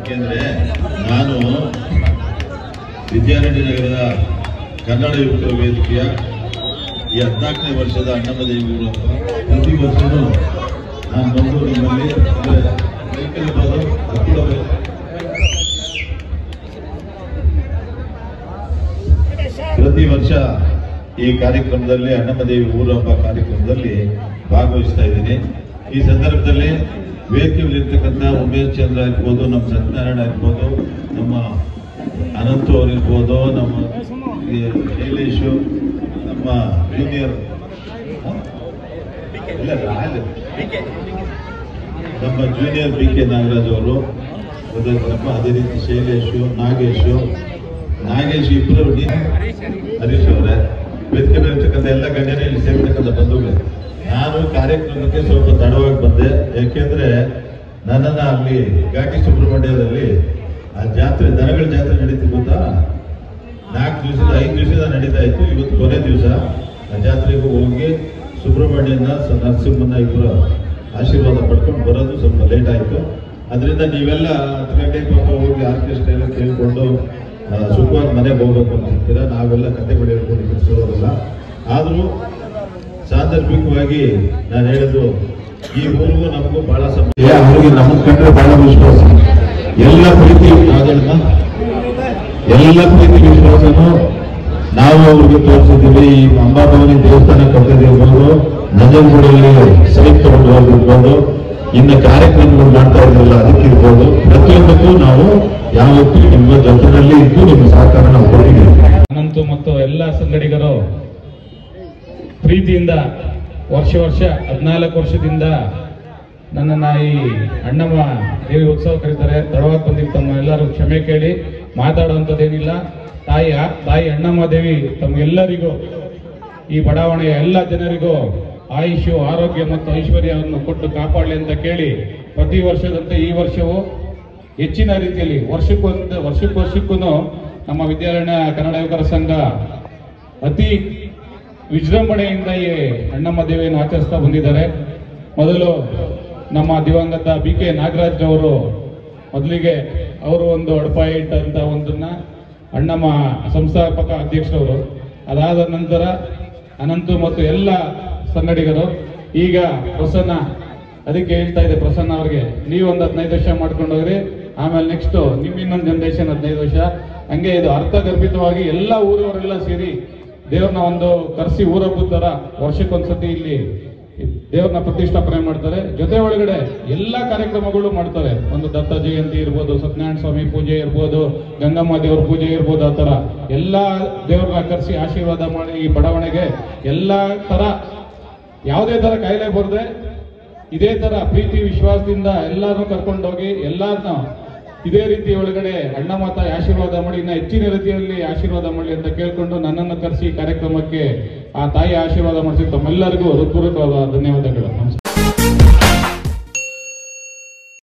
ಯಾಕೆಂದ್ರೆ ನಾನು ವಿದ್ಯಾರಣ್ಯ ನಗರದ ಕನ್ನಡ ಯುವಕರ ವೇದಿಕೆಯ ಈ 14ನೇ ವರ್ಷದ ಅಣ್ಣಮದೇವಿ ಪ್ರತಿ ವರ್ಷನೂ ನಾನು ಬಂದು ನಿಮ್ಮಲ್ಲಿ ಪ್ರತಿ ವರ್ಷ ಈ ಕಾರ್ಯಕ್ರಮದಲ್ಲಿ ಅಣ್ಣಮದೇವಿ ಊರ ಹಬ್ಬ ಕಾರ್ಯಕ್ರಮದಲ್ಲಿ ಭಾಗವಹಿಸ್ತಾ ಇದ್ದೀನಿ. ಈ ಸಂದರ್ಭದಲ್ಲಿ ವೇದಿಕೆಯಲ್ಲಿರ್ತಕ್ಕಂಥ ಉಮೇಶ್ ಚಂದ್ರ ಇರ್ಬೋದು, ನಮ್ಮ ಸತ್ಯನಾರಾಯಣ ಇರ್ಬೋದು, ನಮ್ಮ ಅನಂತು ಅವರು ಇರ್ಬೋದು, ನಮ್ಮ ಶೈಲೇಶು, ನಮ್ಮ ಜೂನಿಯರ್ ನಮ್ಮ ಜೂನಿಯರ್ BK ನಾಗರಾಜ್ ಅವರು, ಅದೇ ರೀತಿ ಶೈಲೇಶು, ನಾಗೇಶ್ ಇಬ್ಬರು, ಹರೀಶ್ ಅವರೇ, ವೇದಿಕೆ ಇರ್ತಕ್ಕಂಥ ಎಲ್ಲ ಗಣ್ಯರೇ ಇಲ್ಲಿ ಸೇರ್ತಕ್ಕಂಥ ಬಂಧುಗಳೇ. ನಾನು ಕಾರ್ಯಕ್ರಮಕ್ಕೆ ಸ್ವಲ್ಪ ತಡವಾಗಿ ಬಂದೆ. ಯಾಕೆಂದ್ರೆ ನನ್ನನ್ನ ಅಲ್ಲಿ ಘಾಟಿ ಸುಬ್ರಹ್ಮಣ್ಯದಲ್ಲಿ ಆ ಜಾತ್ರೆ, ದನಗಳ ಜಾತ್ರೆ ನಡೀತಿ ಗೊತ್ತಾ, 5 ದಿವಸದ ನಡೀತಾ ಇತ್ತು. ಇವತ್ತು ಕೊನೆ ದಿವಸ. ಆ ಜಾತ್ರೆಗೂ ಹೋಗಿ ಸುಬ್ರಹ್ಮಣ್ಯನ ನರಸಿಂಹನ ಇಬ್ಬರು ಆಶೀರ್ವಾದ ಪಡ್ಕೊಂಡು ಬರೋದು ಸ್ವಲ್ಪ ಲೇಟ್ ಆಯಿತು. ಅದರಿಂದ ನೀವೆಲ್ಲ 10 ಗಂಟೆಗೆ ಪಾಪ ಹೋಗಿ ಆರ್ಕೆಸ್ಟ್ರಾ ಎಲ್ಲ ಕೇಳಿಕೊಂಡು ಸುಖವಾಗಿ ಮನೆಗೆ ಹೋಗ್ಬೇಕು ಅಂತಿರ್ತೀರ. ನಾವೆಲ್ಲ ಕಥೆಗಳು ಹೇಳ್ಕೊಂಡು ಬಿಡಿಸೋದಿಲ್ಲ. ಆದರೂ ಸಾಂದರ್ಭಿಕವಾಗಿ ನಾನು ಹೇಳೋದು, ಈ ಊರಿಗೂ ನಮಗೂ ಬಹಳ ಸಮಯ, ಅವರಿಗೆ ನಮಗೆ ಕಂಡ್ರೆ ಬಹಳ ವಿಶ್ವಾಸ, ಎಲ್ಲ ಪ್ರೀತಿ ವಿಶ್ವಾಸನು ನಾವು ಅವ್ರಿಗೆ ತೋರಿಸಿದ್ದೀವಿ. ಈ ಅಂಬಾಭವಾನಿ ದೇವಸ್ಥಾನ ಕಟ್ಟಿದಿರ್ಬೋದು, ನಂಜನಗೂಡಲ್ಲಿ ಸೈಟ್ ತಗೊಂಡು ಹೋಗಿರ್ಬೋದು, ಇನ್ನು ಕಾರ್ಯಕ್ರಮಗಳು ಮಾಡ್ತಾ ಇದ್ರಲ್ಲ ಅದಕ್ಕಿರ್ಬೋದು, ಪ್ರತಿಯೊಂದಕ್ಕೂ ನಾವು ಯಾವತ್ತೂ ನಿಮ್ಮ ಜೊತೆಯಲ್ಲಿ ಇದ್ದು ನಿಮ್ಮ ಸಹಕಾರ ನಾವು ಕೊಟ್ಟಿದ್ದೀವಿ. ಅನಂತು ಮತ್ತು ಎಲ್ಲ ಸಂಗಡಿಗರು ಪ್ರೀತಿಯಿಂದ ವರ್ಷ 14 ವರ್ಷದಿಂದ ನನ್ನನ್ನು ಈ ಅಣ್ಣಮ್ಮ ದೇವಿ ಉತ್ಸವ ಕರೀತಾರೆ. ತಡವಾಗಿ ಬಂದಿದ್ದು ತಮ್ಮ ಎಲ್ಲರೂ ಕ್ಷಮೆ ಕೇಳಿ, ಮಾತಾಡುವಂಥದ್ದೇನಿಲ್ಲ. ತಾಯಿ ಅಣ್ಣಮ್ಮ ದೇವಿ ತಮ್ಗೆಲ್ಲರಿಗೂ, ಈ ಬಡಾವಣೆಯ ಎಲ್ಲ ಜನರಿಗೂ ಆಯುಷು, ಆರೋಗ್ಯ ಮತ್ತು ಐಶ್ವರ್ಯವನ್ನು ಕೊಟ್ಟು ಕಾಪಾಡಲಿ ಅಂತ ಕೇಳಿ, ಪ್ರತಿ ವರ್ಷದಂತೆ ಈ ವರ್ಷವೂ ಹೆಚ್ಚಿನ ರೀತಿಯಲ್ಲಿ ವರ್ಷಕ್ಕೂ ನಮ್ಮ ವಿದ್ಯಾರಣ್ಯ ಕನ್ನಡ ಯುವಕರ ಸಂಘ ಅತಿ ವಿಜೃಂಭಣೆಯಿಂದ ಈ ಅಣ್ಣಮ್ಮ ದೇವಿಯನ್ನು ಆಚರಿಸ್ತಾ ಬಂದಿದ್ದಾರೆ. ಮೊದಲು ನಮ್ಮ ದಿವಂಗತ BK ನಾಗರಾಜ್ ಅವರು ಮೊದಲಿಗೆ ಅವರು ಒಂದು ಅಡ್ಪಾಯಿ ಇಟ್ಟಂತ ಒಂದನ್ನ ಅಣ್ಣಮ್ಮ ಸಂಸ್ಥಾಪಕ ಅಧ್ಯಕ್ಷರವರು. ಅದಾದ ನಂತರ ಅನಂತು ಮತ್ತು ಎಲ್ಲ ಸಂಗಡಿಗರು. ಈಗ ಪ್ರಸನ್ನ, ಅದಕ್ಕೆ ಹೇಳ್ತಾ ಇದೆ ಪ್ರಸನ್ನ ಅವ್ರಿಗೆ, ನೀವೊಂದು 15 ವರ್ಷ ಮಾಡ್ಕೊಂಡು ಹೋಗ್ರಿ, ಆಮೇಲೆ ನೆಕ್ಸ್ಟ್ ನಿಮ್ಮ ಇನ್ನೊಂದು ಜನರೇಷನ್ 15 ವರ್ಷ. ಹಂಗೆ ಇದು ಅರ್ಥಗರ್ಭಿತವಾಗಿ ಎಲ್ಲ ಊರವರೆಲ್ಲ ಸೇರಿ ದೇವ್ರನ್ನ ಒಂದು ಕರೆಸಿ ಊರಬ್ಬದ ತರ ವರ್ಷಕ್ಕೊಂದ್ಸತಿ ಇಲ್ಲಿ ದೇವ್ರನ್ನ ಪ್ರತಿಷ್ಠಾಪನೆ ಮಾಡ್ತಾರೆ. ಜೊತೆ ಒಳಗಡೆ ಎಲ್ಲಾ ಕಾರ್ಯಕ್ರಮಗಳು ಮಾಡ್ತಾರೆ. ಒಂದು ದತ್ತ ಜಯಂತಿ ಇರ್ಬೋದು, ಸತ್ಯನಾರಾಯಣ ಸ್ವಾಮಿ ಪೂಜೆ ಇರ್ಬೋದು, ಗಂಗಮ್ಮ ದೇವ್ರ ಪೂಜೆ ಇರ್ಬೋದು, ಆ ತರ ಎಲ್ಲಾ ದೇವ್ರನ್ನ ಕರೆಸಿ ಆಶೀರ್ವಾದ ಮಾಡಿ ಈ ಬಡಾವಣೆಗೆ ಎಲ್ಲಾ ತರ ಯಾವುದೇ ತರ ಕಾಯಿಲೆ ಬರದೆ ಇದೇ ತರ ಪ್ರೀತಿ ವಿಶ್ವಾಸದಿಂದ ಎಲ್ಲಾರನ್ನೂ ಕರ್ಕೊಂಡೋಗಿ ಎಲ್ಲಾರನ್ನ ಇದೇ ರೀತಿ ಒಳಗಡೆ ಅಣ್ಣಮ್ಮ ತಾಯಿ ಆಶೀರ್ವಾದ ಮಾಡಿ ಇನ್ನ ಹೆಚ್ಚಿನ ರೀತಿಯಲ್ಲಿ ಆಶೀರ್ವಾದ ಮಾಡಲಿ ಅಂತ ಕೇಳ್ಕೊಂಡು ನನ್ನನ್ನು ಕರೆಸಿ ಕಾರ್ಯಕ್ರಮಕ್ಕೆ ಆ ತಾಯಿ ಆಶೀರ್ವಾದ ಮಾಡಿಸಿ ತಮ್ಮೆಲ್ಲರಿಗೂ ಹೃತ್ಪೂರ್ವಕವಾದ ಧನ್ಯವಾದಗಳು. ನಮಸ್ಕಾರ.